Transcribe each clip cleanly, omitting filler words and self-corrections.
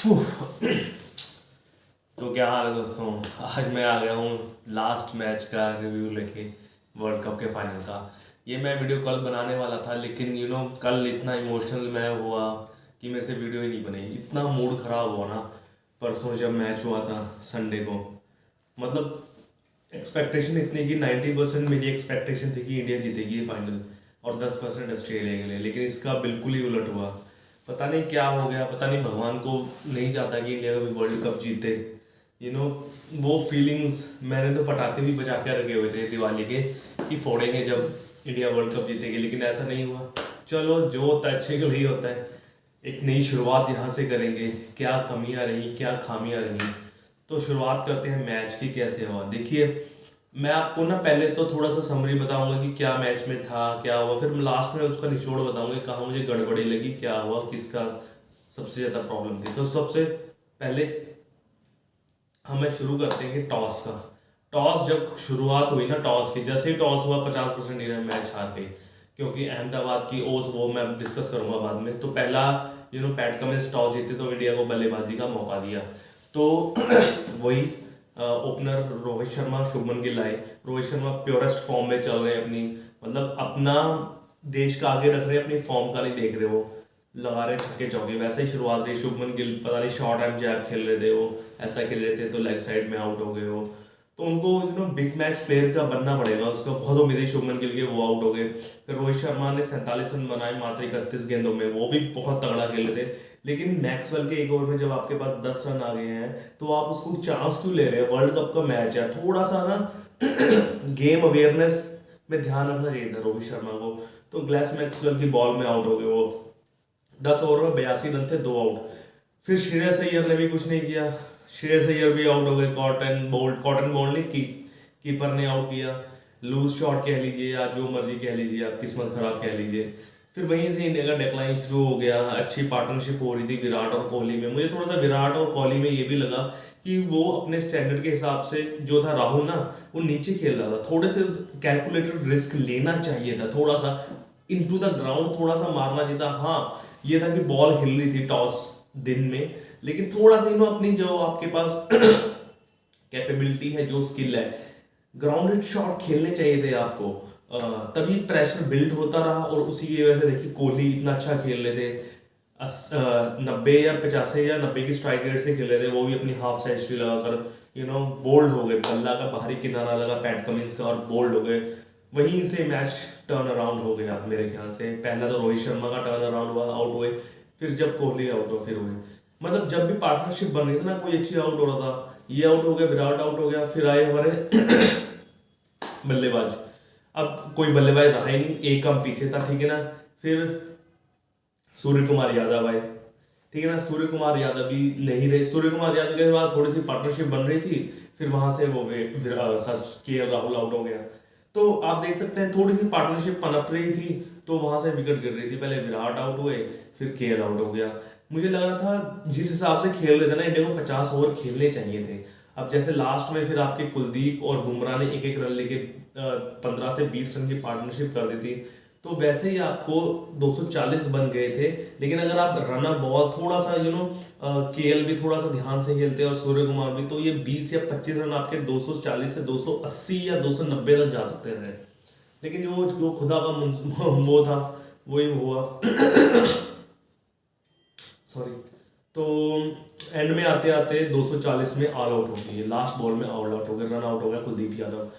तो क्या हाल है दोस्तों। आज मैं आ गया हूँ लास्ट मैच का रिव्यू लेके, वर्ल्ड कप के फाइनल का। ये मैं वीडियो कल बनाने वाला था, लेकिन कल इतना इमोशनल मैं हुआ कि मेरे से वीडियो ही नहीं बनी। इतना मूड खराब हुआ ना परसों जब मैच हुआ था संडे को। मतलब एक्सपेक्टेशन इतनी कि 90% मेरी एक्सपेक्टेशन थी कि इंडिया जीतेगी फाइनल और 10% ऑस्ट्रेलिया के लिए, लेकिन इसका बिल्कुल ही उलट हुआ। पता नहीं क्या हो गया, पता नहीं भगवान को नहीं चाहता कि इंडिया कभी वर्ल्ड कप जीते। यू नो वो फीलिंग्स मैंने तो पटाखे भी बजा के रखे हुए थे दिवाली के कि फोड़ेंगे जब इंडिया वर्ल्ड कप जीतेगी, लेकिन ऐसा नहीं हुआ। चलो जो होता है अच्छे के लिए होता है। एक नई शुरुआत यहाँ से करेंगे। क्या कमियां रही, क्या खामियां रही, तो शुरुआत करते हैं मैच की कैसे हुआ। देखिए, मैं आपको ना पहले तो थोड़ा सा समरी बताऊंगा कि क्या मैच में था, क्या हुआ, फिर लास्ट में उसका निचोड़ बताऊंगा कहाँ मुझे गड़बड़ी लगी, क्या हुआ, किसका सबसे ज़्यादा प्रॉब्लम थी। तो सबसे पहले हमें शुरू करते हैं कि टॉस का। टॉस जब शुरुआत हुई ना, टॉस की जैसे ही टॉस हुआ 50% इंडिया मैच हार गई, क्योंकि अहमदाबाद की ओस वो मैं डिस्कस करूंगा बाद में। तो पहला पैट कमिंस टॉस जीते तो इंडिया को बल्लेबाजी का मौका दिया। तो वही ओपनर रोहित शर्मा शुभमन गिल आए। रोहित शर्मा प्योरेस्ट फॉर्म में चल रहे हैं अपनी, मतलब अपना देश का आगे रख रहे हैं, अपनी फॉर्म का नहीं देख रहे। वो लगा रहे छक्के चौके, वैसे ही शुरुआत रही। शुभमन गिल पता नहीं शॉर्ट एंड जैब खेल रहे थे, वो ऐसा खेल रहे थे तो लेग साइड में आउट हो गए वो। तो उनको बिग मैच प्लेयर का बनना पड़ेगा, उसका बहुत उम्मीद है शुभमन गिल के, वो आउट हो गए। फिर रोहित शर्मा ने 47 रन बनाए मात्र 31 गेंदों में, वो भी बहुत तगड़ा खेले थे। लेकिन मैक्सवेल के एक ओवर में जब आपके पास 10 रन आ गए हैं तो आप उसको चांस क्यों ले रहे हैं? वर्ल्ड कप का मैच है, थोड़ा सा ना गेम अवेयरनेस में ध्यान रखना चाहिए था रोहित शर्मा को। तो ग्लेस मैक्सवेल की बॉल में आउट हो गए वो। 10 ओवर में 82 रन थे, 2 आउट। फिर श्रेयस अय्यर ने भी कुछ नहीं किया, श्रेयस अय्यर भी आउट हो गए। कॉटन बोल्ट नहीं की कीपर ने आउट किया। लूज शॉट कह लीजिए या जो मर्जी कह लीजिए, आप किस्मत खराब कह लीजिए। फिर वहीं से इंडिया का डेक्लाइन शुरू हो गया। अच्छी पार्टनरशिप हो रही थी विराट और कोहली में। मुझे थोड़ा सा विराट और कोहली में ये भी लगा कि वो अपने स्टैंडर्ड के हिसाब से, जो था राहुल ना, वो नीचे खेल रहा था। थोड़े से कैलकुलेटेड रिस्क लेना चाहिए था, थोड़ा सा इनटू द ग्राउंड थोड़ा सा मारना चाहिए था। हाँ, ये था कि बॉल हिल रही थी टॉस दिन में, लेकिन थोड़ा सा अपनी जो आपके पास कैपेबिलिटी है, जो स्किल है, ग्राउंडेड शॉट खेलने चाहिए थे आपको। तभी प्रेशर बिल्ड होता रहा। और उसी की वजह से देखिए कोहली इतना अच्छा खेल रहे थे। 90 या 85 या 90 की स्ट्राइक रेट से खेल रहे थे, वो भी अपनी हाफ सेंचुरी लगाकर बोल्ड हो गए। बल्ला का बाहरी किनारा लगा पैट कमिंस का और बोल्ड हो गए। वहीं से मैच टर्न अराउंड हो गया मेरे ख्याल से। पहला तो रोहित शर्मा का टर्न अराउंड हुआ, आउट हुए। फिर जब कोहली आउट हुआ फिर हुए। मतलब जब भी पार्टनरशिप बन रही थी ना, कोई अच्छी आउट हो रहा था, ये आउट हो गया, विराट आउट हो गया, फिर आए हमारे बल्लेबाज। अब कोई बल्लेबाज रहा ही नहीं, एक कम पीछे था, ठीक है ना। फिर सूर्य कुमार यादव आए, ठीक है ना। सूर्य कुमार यादव भी नहीं रहे। सूर्य कुमार यादव के बाद थोड़ी सी पार्टनरशिप बन रही थी, फिर वहां से वो के राहुल आउट हो गया। तो आप देख सकते हैं थोड़ी सी पार्टनरशिप पनप रही थी, तो वहां से विकेट गिर रही थी। पहले विराट आउट हुए, फिर के आउट हो गया। मुझे लग रहा था जिस हिसाब से खेल रहे थे ना, इंडिया को 50 ओवर खेलने चाहिए थे। अब जैसे लास्ट में फिर आपके कुलदीप और बुमराह ने एक एक रन लेके 15 से 20 रन की पार्टनरशिप कर दी थी, तो वैसे ही आपको 240 बन गए थे। लेकिन अगर आप रनर बॉल थोड़ा सा केएल भी थोड़ा सा ध्यान से खेलते और सूर्य कुमार भी, तो ये 20 या 25 रन आपके 240 से 280 या 290 तक जा सकते थे। लेकिन जो खुदा का वो था, वही हुआ। सॉरी। तो एंड में आते आते 240 में ऑल आउट हो गई, लास्ट बॉल में ऑल आउट हो गए, रन आउट हो गया कुलदीप यादव।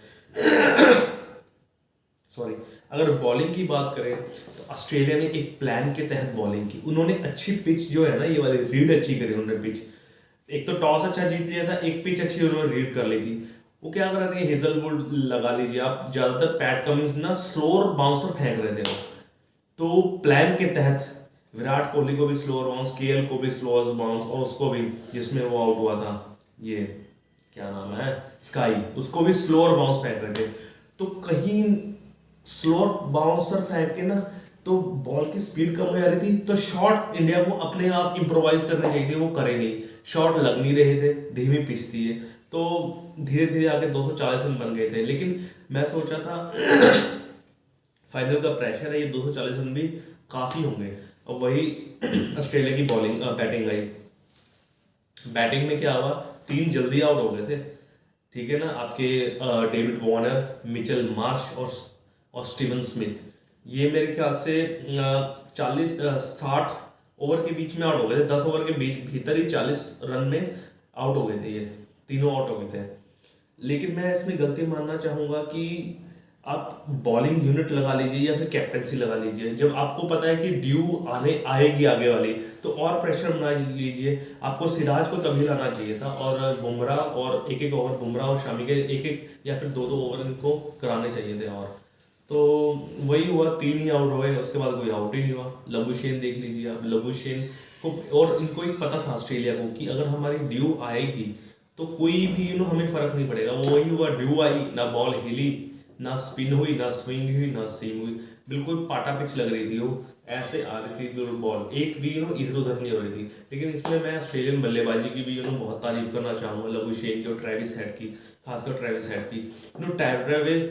सॉरी। अगर बॉलिंग की बात करें तो ऑस्ट्रेलिया ने एक प्लान के तहत बॉलिंग की। उन्होंने अच्छी पिच जो है ना, ये वाली रीड अच्छी करी उन्होंने पिच। एक तो टॉस अच्छा जीत लिया था, एक पिच अच्छी उन्होंने रीड कर ली थी। वो क्या कर रहे थे, हेजलवुड लगा लीजिए आप, ज्यादातर पैट कमिंस ना स्लोअर बाउंसर फेंक रहे थे वो। तो प्लान के तहत विराट कोहली को भी स्लोअर बाउंस, केएल को भी स्लोअर बाउंस, और उसको भी जिसमें वो आउट हुआ था, ये क्या नाम है, स्काई, उसको भी स्लोअर बाउंस फेंक रहे थे। तो कहीं स्लोअर बाउंसर फेंक के ना, तो बॉल की स्पीड कम हो जा रही थी। तो शॉट इंडिया को अपने आप इम्प्रोवाइज करने चाहिए थे, वो करे नहीं। शॉट लग नहीं रहे थे, धीमी पिच थी ये। तो धीरे धीरे आके 240 रन बन गए थे। लेकिन मैं सोचा था फाइनल का प्रेशर है, ये 240 रन भी काफी होंगे। और वही ऑस्ट्रेलिया की बॉलिंग बैटिंग आई। बैटिंग में क्या हुआ, 3 जल्दी आउट हो गए थे, ठीक है ना, आपके डेविड वार्नर, मिचेल मार्श और स्टीवन स्मिथ। ये मेरे ख्याल से 60 ओवर के बीच में आउट हो गए थे, 10 ओवर के भीतर ही 40 रन में आउट हो गए थे, ये तीनों आउट हो गए थे। लेकिन मैं इसमें गलती मानना चाहूँगा कि आप बॉलिंग यूनिट लगा लीजिए या फिर कैप्टनसी लगा लीजिए, जब आपको पता है कि ड्यू आने आएगी आगे वाली, तो और प्रेशर बना लीजिए। आपको सिराज को तभी लाना चाहिए था, और बुमराह, और एक एक ओवर बुमराह और शामी के एक एक या फिर 2-2 ओवर इनको कराने चाहिए थे। और तो वही हुआ, 3 ही आउट हुए, उसके बाद कोई आउट ही नहीं हुआ। लबुशेन देख लीजिए आप, लबुशेन को, और इनको एक पता था ऑस्ट्रेलिया को कि अगर हमारी ड्यू आएगी तो कोई भी हमें फर्क नहीं पड़ेगा। वो वही हुआ, ड्यू आई, ना बॉल हिली, ना स्पिन हुई, ना स्विंग हुई, ना सीम हुई, बिल्कुल पाटा पिच लग रही थी, वो ऐसे आ रही थी बॉल, एक भी इधर उधर नहीं हो रही थी। लेकिन इसमें मैं ऑस्ट्रेलियन बल्लेबाजी की भी बहुत तारीफ करना चाहूँगा, लबुशेन की और ट्रेविस हेड की, खासकर ट्रेविस हेड की।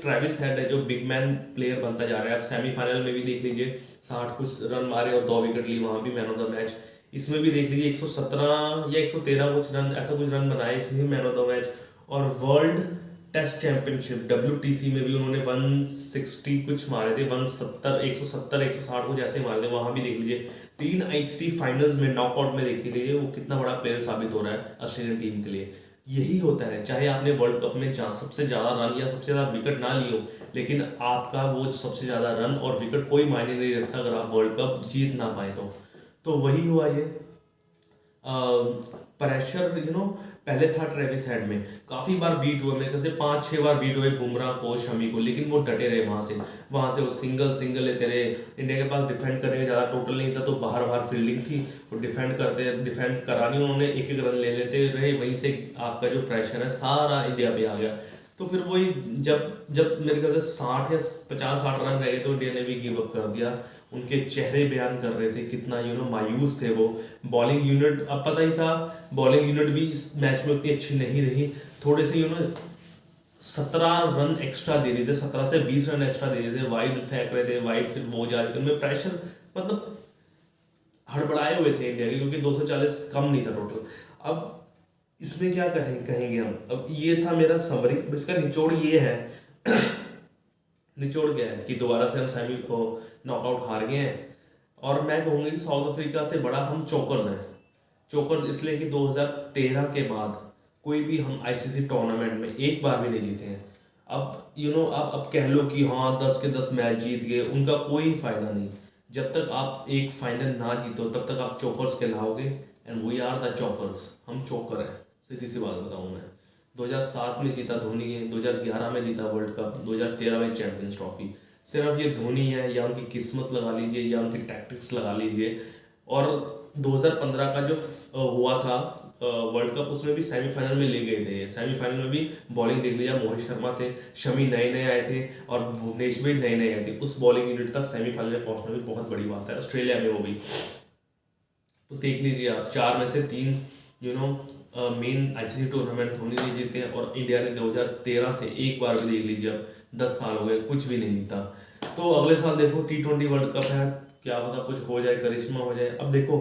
ट्रेविस हेड है जो बिग मैन प्लेयर बनता जा रहा है। अब सेमीफाइनल में भी देख लीजिए 60 कुछ रन मारे और 2 विकेट ली, वहाँ भी मैन ऑफ द मैच। इसमें भी देख लीजिए 117 या 113 कुछ रन, ऐसा कुछ रन बनाए, इसमें मैन ऑफ द मैच। और वर्ल्ड टेस्ट चैंपियनशिप WTC में भी उन्होंने 160 कुछ मारे थे, 170 160 कुछ ऐसे मारे थे, वहां भी देख लीजिए। 3 ICC फाइनल्स में, नॉकआउट में देख लीजिए वो कितना बड़ा प्लेयर साबित हो रहा है ऑस्ट्रेलियन टीम के लिए। यही होता है, चाहे आपने वर्ल्ड कप में सबसे ज्यादा रन या सबसे ज्यादा विकेट ना लिए हो, लेकिन आपका वो सबसे ज्यादा रन और विकेट कोई मायने नहीं रखता अगर आप वर्ल्ड कप जीत ना पाए तो वही हुआ ये प्रेशर। पहले था ट्रेविस हेड में, काफी बार बीट हुए, मेरे ख्याल से 5-6 बार बीट हुए बुमराह को, शमी को, लेकिन वो डटे रहे वहां से वो सिंगल लेते रहे। इंडिया के पास डिफेंड करने का ज्यादा टोटल नहीं था, तो बाहर फील्डिंग थी, वो डिफेंड करानी उन्होंने, एक एक रन ले लेते रहे, वहीं से आपका जो प्रेशर है सारा इंडिया पे आ गया। तो फिर वही, जब मेरे ख्याल से 60 या 50-60 रन रह गए तो इंडिया ने भी गिव अप कर दिया। उनके चेहरे बयान कर रहे थे कितना मायूस थे वो। बॉलिंग यूनिट, अब पता ही था, बॉलिंग यूनिट भी इस मैच में उतनी अच्छी नहीं रही, थोड़े से 17 रन एक्स्ट्रा दे रहे थे, 17 से 20 रन एक्स्ट्रा दे रहे थे, वाइड फेंक रहे थे, वाइड फिर वो जा रहे थे, उनमें प्रेशर मतलब हड़बड़ाए हुए थे इंडिया के, क्योंकि 240 कम नहीं था टोटल। अब इसमें क्या कहेंगे हम, अब ये था मेरा समरी। अब इसका निचोड़ ये है निचोड़ क्या है कि दोबारा से हम सेमी को नॉकआउट हार गए हैं, और मैं कहूँगा कि साउथ अफ्रीका से बड़ा हम चोकर्स हैं। चोकर्स इसलिए कि 2013 के बाद कोई भी हम ICC टूर्नामेंट में एक बार भी नहीं जीते हैं। अब अब कह लो कि हाँ 10 के 10 मैच जीत गए, उनका कोई फायदा नहीं। जब तक आप एक फाइनल ना जीतो तब तक आप चोकर्स कहलाओगे, and we are the chokers, हम चोकर हैं, सीधी सी बात बताऊँ मैं। 2007 में जीता धोनी है, 2011 में जीता वर्ल्ड कप, 2013 में चैंपियंस ट्रॉफी। सिर्फ ये धोनी है, या उनकी किस्मत लगा लीजिए, या उनकी टैक्टिक्स लगा लीजिए। और 2015 का जो हुआ था वर्ल्ड कप, उसमें भी सेमीफाइनल में ले गए थे। सेमीफाइनल में भी बॉलिंग देख लीजिए, मोहित शर्मा थे, शमी नए आए थे, और भुवनेश भी नए आए थे। उस बॉलिंग यूनिट तक सेमीफाइनल में पहुंचना भी बहुत बड़ी बात है, ऑस्ट्रेलिया में वो भी। तो देख लीजिए आप, 4 में से 3 मेन ICC टूर्नामेंट धोनी ने जीते हैं, और इंडिया ने 2013 से एक बार भी, देख लीजिए अब 10 साल हो गए, कुछ भी नहीं जीता। तो अगले साल देखो T20 वर्ल्ड कप है, क्या पता कुछ हो जाए, करिश्मा हो जाए। अब देखो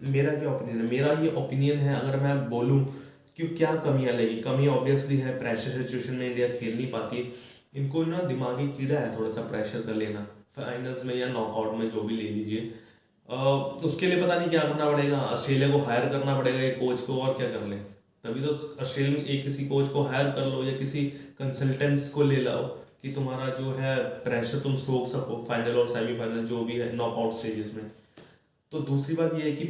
मेरा क्या ओपिनियन है, मेरा ये ओपिनियन है, अगर मैं बोलूँ कि क्या कमियां लगी, कमी ऑब्वियसली है, प्रेशर सिचुएशन में इंडिया खेल नहीं पाती। इनको दिमागी कीड़ा है थोड़ा सा प्रेशर कर लेना, फाइनल्स में या नॉकआउट में जो भी ले लीजिए। उसके लिए पता नहीं क्या करना पड़ेगा, ऑस्ट्रेलिया को हायर करना पड़ेगा एक कोच को, और क्या कर ले, तभी तो ऑस्ट्रेलिया में एक किसी कोच को हायर कर लो, या किसी कंसल्टेंट्स को ले लाओ कि तुम्हारा जो है प्रेशर तुम सोख सको फाइनल और सेमीफाइनल जो भी है नॉकआउट स्टेजेस में। तो दूसरी बात ये है कि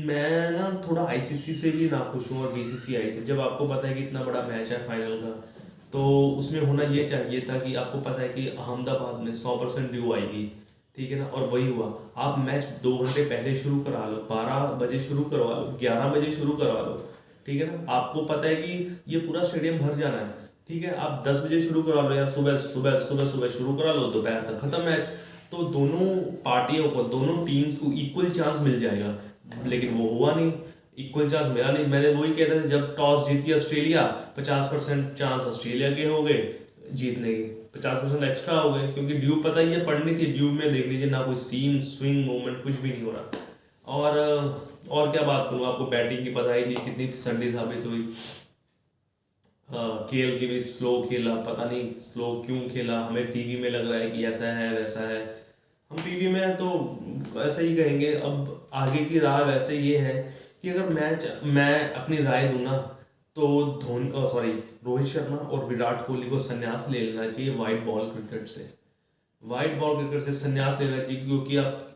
मैं थोड़ा ICC से भी नाखुश हूँ, और BCCI से। जब आपको पता है कि इतना बड़ा मैच है फाइनल का, तो उसमें होना ये चाहिए था कि आपको पता है कि अहमदाबाद में 100% ड्यू आएगी, ठीक है ना, और वही हुआ। आप मैच 2 घंटे पहले शुरू करा लो, 12 बजे शुरू करवा लो, 11 बजे शुरू करवा लो, ठीक है ना। आपको पता है कि ये पूरा स्टेडियम भर जाना है, ठीक है, आप 10 बजे शुरू करवा लो, या सुबह शुरू करा लो, दोपहर तक खत्म मैच। तो दोनों पार्टियों को, दोनों टीम्स को इक्वल चांस मिल जाएगा, लेकिन वो हुआ नहीं, इक्वल चांस मिला नहीं। मैंने वही कहता था, जब टॉस जीती ऑस्ट्रेलिया, 50% चांस ऑस्ट्रेलिया के हो गए जीतने के, 50% एक्स्ट्रा हो गए, क्योंकि ड्यू पता ही है पड़नी थी। ड्यू में देख लीजिए ना कोई सीम, स्विंग, मूवमेंट कुछ भी नहीं हो रहा। और क्या बात करूँ, आपको बैटिंग की पता ही दी कितनी फिसड्डी साबित हुई। केएल की भी स्लो खेला, पता नहीं स्लो क्यों खेला, हमें टीवी में लग रहा है कि ऐसा है वैसा है, हम टीवी में तो ऐसा ही कहेंगे। अब आगे की राह वैसे ये है कि अगर मैं अपनी राय दूँ ना, तो रोहित शर्मा और विराट कोहली को संन्यास ले लेना चाहिए वाइट बॉल क्रिकेट से। वाइट बॉल क्रिकेट से संन्यास लेना चाहिए, क्योंकि अब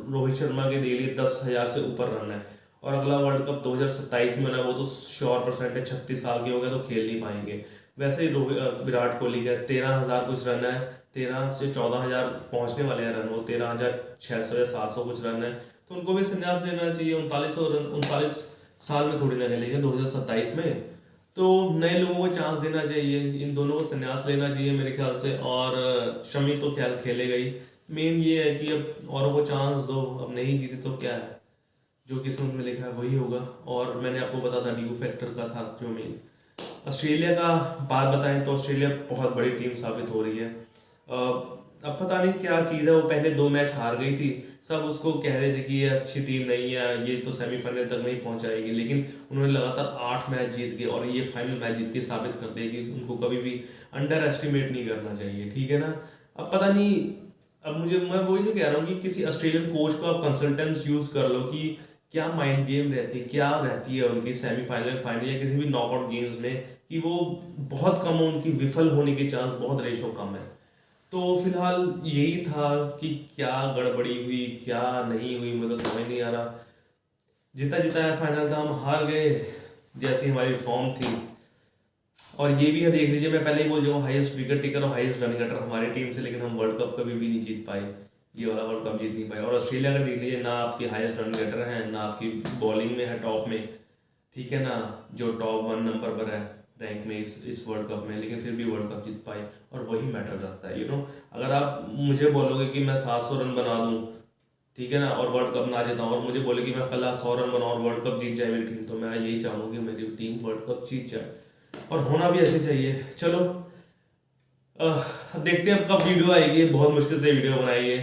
रोहित शर्मा के डेली 10,000 से ऊपर रन है, और अगला वर्ल्ड कप 2027 में ना, वो तो श्योर परसेंट है, 36 साल के हो गए तो खेल नहीं पाएंगे। वैसे ही विराट कोहली का 13,000 कुछ रन है, 13 से 14,000 पहुंचने वाले हैं रन, वो 13,600 या 700 कुछ रन है, तो उनको भी संन्यास लेना चाहिए। 39 रन 39 साल में थोड़ी ना खेलेंगे 2027 में, तो नए लोगों को चांस देना चाहिए, इन दोनों को संन्यास लेना चाहिए मेरे ख्याल से। और शमी तो ख्याल खेलेगा ही, मेन ये है कि अब औरों को चांस दो, अब नहीं जीते तो क्या है, जो किस्मत में लिखा है वही होगा। और मैंने आपको बता था ड्यू फैक्टर का था जो मेन। ऑस्ट्रेलिया का बात बताएं तो ऑस्ट्रेलिया बहुत बड़ी टीम साबित हो रही है। अब पता नहीं क्या चीज़ है, वो पहले 2 मैच हार गई थी, सब उसको कह रहे थे कि ये अच्छी टीम नहीं है, ये तो सेमीफाइनल तक नहीं पहुंचाएगी, लेकिन उन्होंने लगातार 8 मैच जीत के और ये फाइनल मैच जीत के साबित कर दिया कि उनको कभी भी अंडर एस्टिमेट नहीं करना चाहिए, ठीक है ना। अब पता नहीं, अब मैं वही तो कह रहा हूँ कि किसी ऑस्ट्रेलियन कोच को आप कंसल्टेंट्स यूज़ कर लो कि क्या माइंड गेम रहती है, क्या रहती है उनकी सेमीफाइनल, फाइनल या किसी भी नॉकआउट गेम्स में, कि वो बहुत कम हो, उनकी विफल होने के चांस बहुत रेशो कम है। तो फिलहाल यही था कि क्या गड़बड़ी हुई क्या नहीं हुई, मुझे समझ नहीं आ रहा। जीता है फाइनल था, हम हार गए जैसी हमारी फॉर्म थी। और ये भी है, देख लीजिए, मैं पहले ही बोल जाऊँ, हाईएस्ट विकेट टेकर और हाईएस्ट रन गेटर हमारी टीम से, लेकिन हम वर्ल्ड कप कभी भी नहीं जीत पाए, ये वाला वर्ल्ड कप जीत नहीं पाए। और ऑस्ट्रेलिया का देख लीजिए, ना आपकी हाईएस्ट रन गेटर है, ना आपकी बॉलिंग में है टॉप में, ठीक है ना, जो टॉप 1 नंबर पर है रैंक में इस वर्ल्ड कप में, लेकिन फिर भी वर्ल्ड कप जीत पाए, और वही मैटर करता है, अगर आप मुझे बोलोगे कि मैं 700 रन बना दूं, ठीक है ना, और वर्ल्ड कप ना जीता हूँ, और मुझे बोले कि मैं कल 100 रन बनाऊँ और वर्ल्ड कप जीत जाए मेरी टीम, तो मैं यही चाहूँगी कि मेरी टीम वर्ल्ड कप जीत जाए, और होना भी ऐसे चाहिए। चलो देखते हैं अब कब वीडियो आएगी, बहुत मुश्किल से वीडियो बनाई है,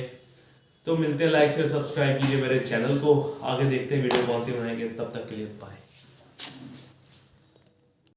तो मिलते हैं। लाइक शेयर सब्सक्राइब कीजिए मेरे चैनल को, आगे देखते हैं वीडियो कौन सी बनाएंगे, तब तक के लिए बाय।